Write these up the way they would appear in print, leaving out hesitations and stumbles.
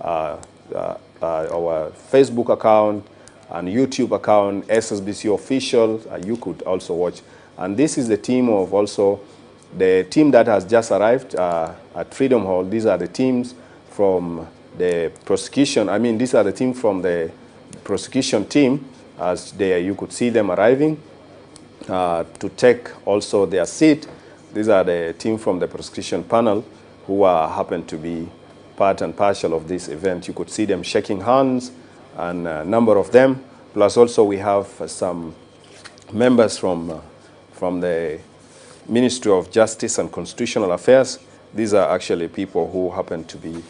our Facebook account and YouTube account, SSBC official. You could also watch. And this is the team of also the team that has just arrived at Freedom Hall. These are the teams from the prosecution. I mean, these are the team from the prosecution team, as you could see them arriving to take also their seat. These are the team from the prosecution panel who happen to be part and partial of this event. You could see them shaking hands, and a number of them. Plus also we have some members from the Ministry of Justice and Constitutional Affairs. These are actually people who happen to be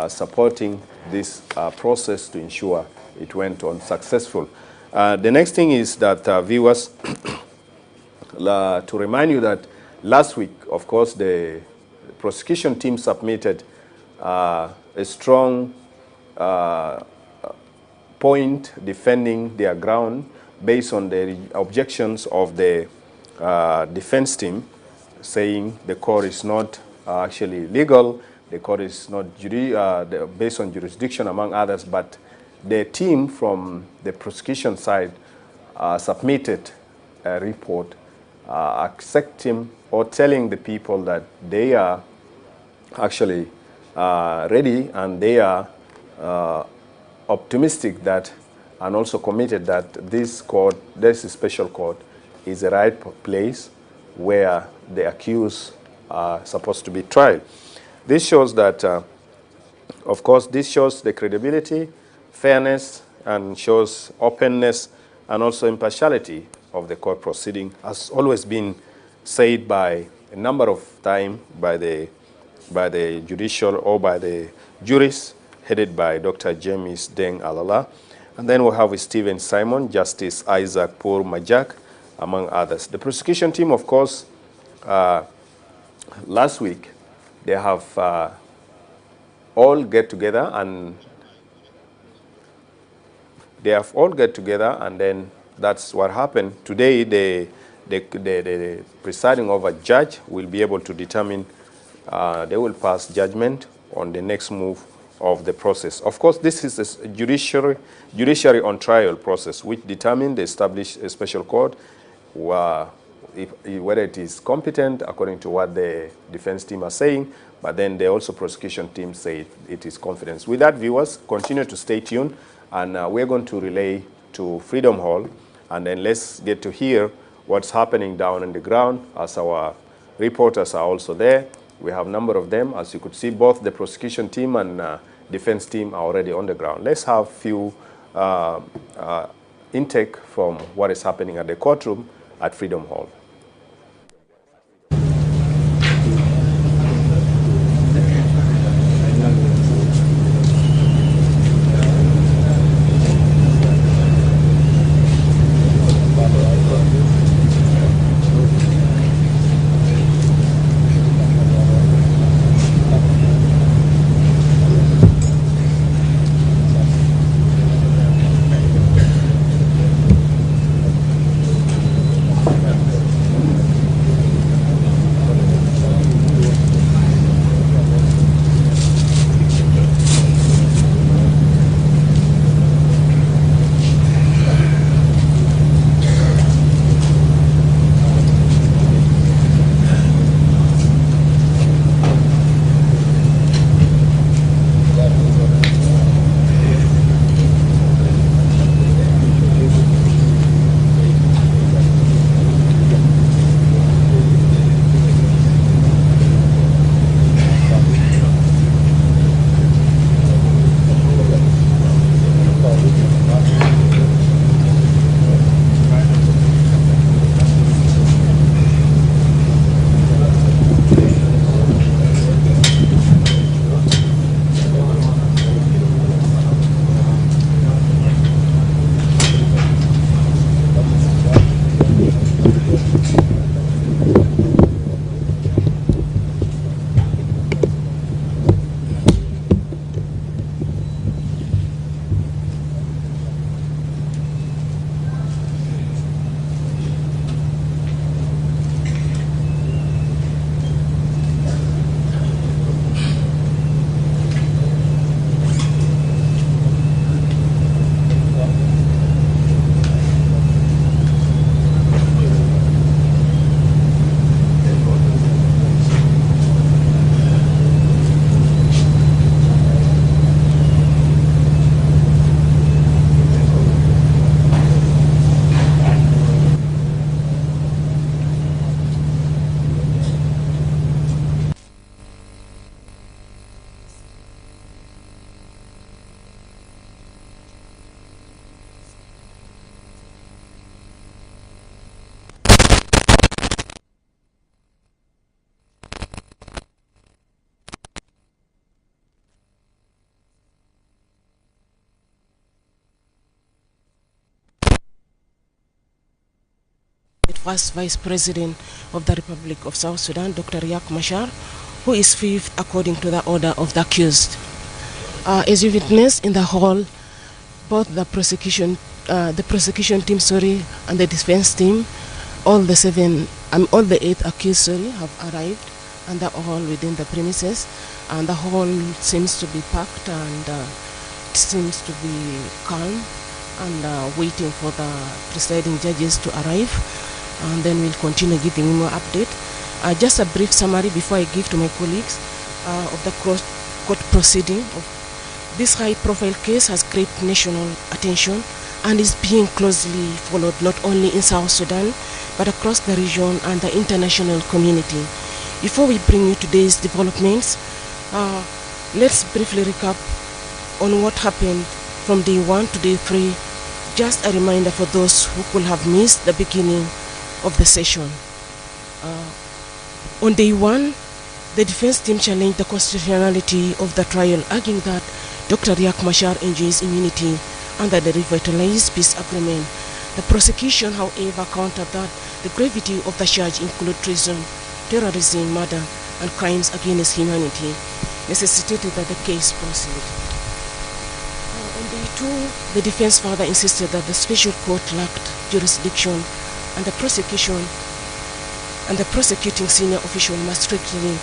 supporting this process to ensure it went on successful. The next thing is that viewers, to remind you that last week, of course, the prosecution team submitted a strong point defending their ground based on the objections of the defense team, saying the court is not actually legal, the court is not based on jurisdiction, among others, but the team from the prosecution side submitted a report accepting or telling the people that they are actually ready, and they are optimistic that, and also committed that this court, this special court, is the right place where the accused are supposed to be tried. This shows that, of course, this shows the credibility, fairness, and shows openness and also impartiality of the court proceeding, has always been said by a number of times by the judicial or by the jurists headed by Dr. James Deng Alala. And then we have Stephen Simon, Justice Isaac Pour Majak, among others. The prosecution team, of course, last week, they have all get together, and then that's what happened. Today, the presiding over judge will be able to determine, they will pass judgment on the next move of the process. Of course, this is a judiciary on trial process, which determines the established special court, whether it is competent according to what the defense team are saying, but then the also prosecution team say it is confidence. With that, viewers, continue to stay tuned, and we're going to relay to Freedom Hall, and then let's get to hear what's happening down on the ground, as our reporters are also there. We have a number of them. As you could see, both the prosecution team and defense team are already on the ground. Let's have a few intake from what is happening at the courtroom at Freedom Hall. first Vice President of the Republic of South Sudan, Dr. Riek Machar, who is fifth according to the order of the accused. As you witnessed in the hall, both the prosecution team, and the defense team, all the 8 accused, have arrived, and they're all within the premises, and the hall seems to be packed, and it seems to be calm, and waiting for the presiding judges to arrive, and then we'll continue giving more update. Just a brief summary before I give to my colleagues of the court proceeding. This high-profile case has great national attention and is being closely followed not only in South Sudan but across the region and the international community. Before we bring you today's developments, let's briefly recap on what happened from day 1 to day 3. Just a reminder for those who could have missed the beginning of the session. On day 1, the defense team challenged the constitutionality of the trial, arguing that Dr. Riek Machar enjoys immunity under the revitalized peace agreement. The prosecution, however, countered that the gravity of the charge included treason, terrorism, murder, and crimes against humanity, necessitated that the case proceed. On day 2, the defense further insisted that the special court lacked jurisdiction, and the prosecuting senior official must strictly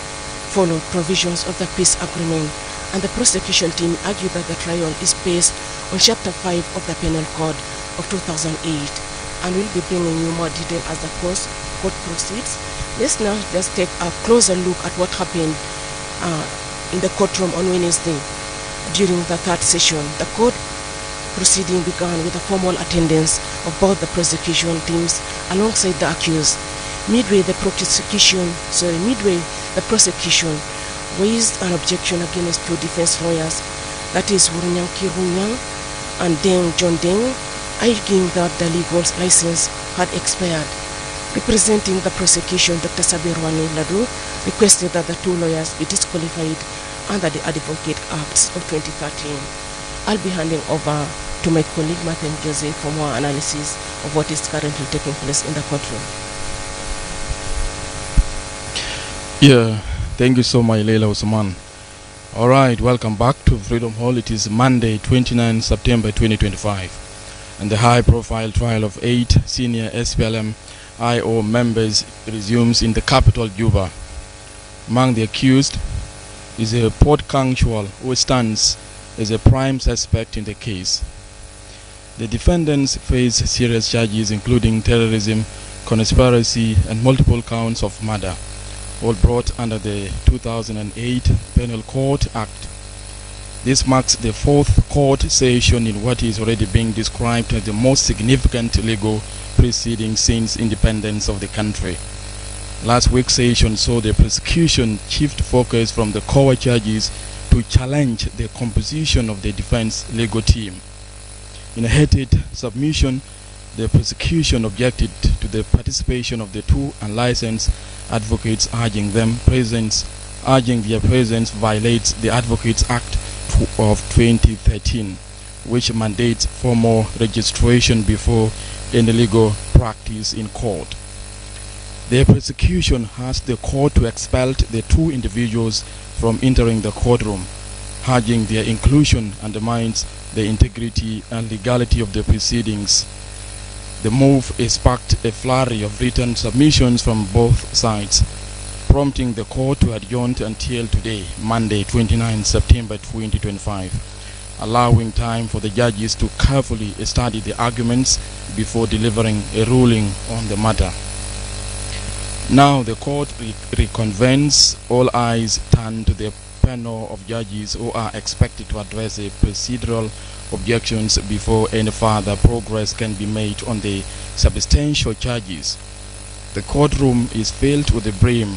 follow provisions of the peace agreement, and the prosecution team argued that the trial is based on Chapter 5 of the Penal Code of 2008, and we'll be bringing you more detail as the court proceeds. Let's now just take a closer look at what happened in the courtroom on Wednesday during the 3rd session. The court proceeding began with a formal attendance of both the prosecution teams alongside the accused. Midway, the prosecution raised an objection against 2 defense lawyers, that is Wurunyang Kirunyang and Deng John Deng, arguing that the legal license had expired. Representing the prosecution, Dr. Sabirwani Ladu requested that the 2 lawyers be disqualified under the Advocate Acts of 2013. I'll be handing over to my colleague Martin Jose for more analysis of what is currently taking place in the courtroom. Yeah. Thank you so much, Leila Osman. All right, welcome back to Freedom Hall. It is Monday, 29 September 2025, and the high-profile trial of 8 senior SPLM IO members resumes in the capital, Juba. Among the accused is a Port Kangchual who stands as a prime suspect in the case. The defendants face serious charges including terrorism, conspiracy, and multiple counts of murder, all brought under the 2008 Penal Code Act. This marks the 4th court session in what is already being described as the most significant legal proceeding since independence of the country. Last week's session saw the prosecution shift focus from the core charges to challenge the composition of the defense legal team. In a heated submission, the prosecution objected to the participation of the 2 unlicensed advocates, arguing their presence violates the Advocates Act of 2013, which mandates formal registration before any legal practice in court. The prosecution asked the court to expel the 2 individuals from entering the courtroom, urging their inclusion undermines the integrity and legality of the proceedings. The move sparked a flurry of written submissions from both sides, prompting the court to adjourn until today, Monday, 29 September 2025, allowing time for the judges to carefully study the arguments before delivering a ruling on the matter. Now the court reconvenes. All eyes turn to the panel of judges who are expected to address the procedural objections before any further progress can be made on the substantial charges. The courtroom is filled to the brim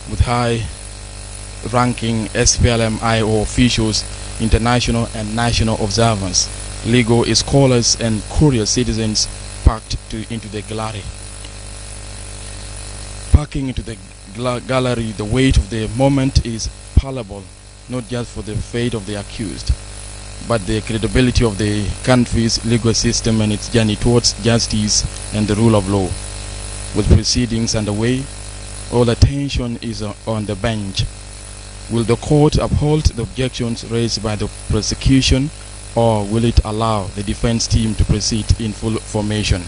with high-ranking SPLM-IO officials, international and national observers, legal scholars, and curious citizens packed into the gallery. Packing into the gallery, the weight of the moment is palpable, not just for the fate of the accused, but the credibility of the country's legal system and its journey towards justice and the rule of law. With proceedings underway, all attention is on the bench. Will the court uphold the objections raised by the prosecution, or will it allow the defense team to proceed in full formation?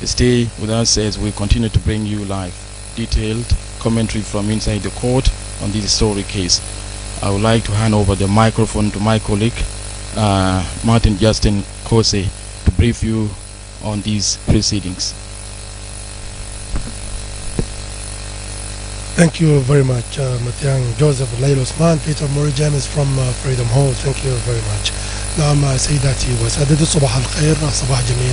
Stay with us as we continue to bring you live detailed commentary from inside the court on this historic case. I would like to hand over the microphone to my colleague Martin Justin Kose to brief you on these proceedings. Thank you very much, Matiang Joseph, Lail Osman, Peter Murray James from Freedom Hall. Thank you very much. نعم سيداتي وسادتي صباح الخير، صباح جميل.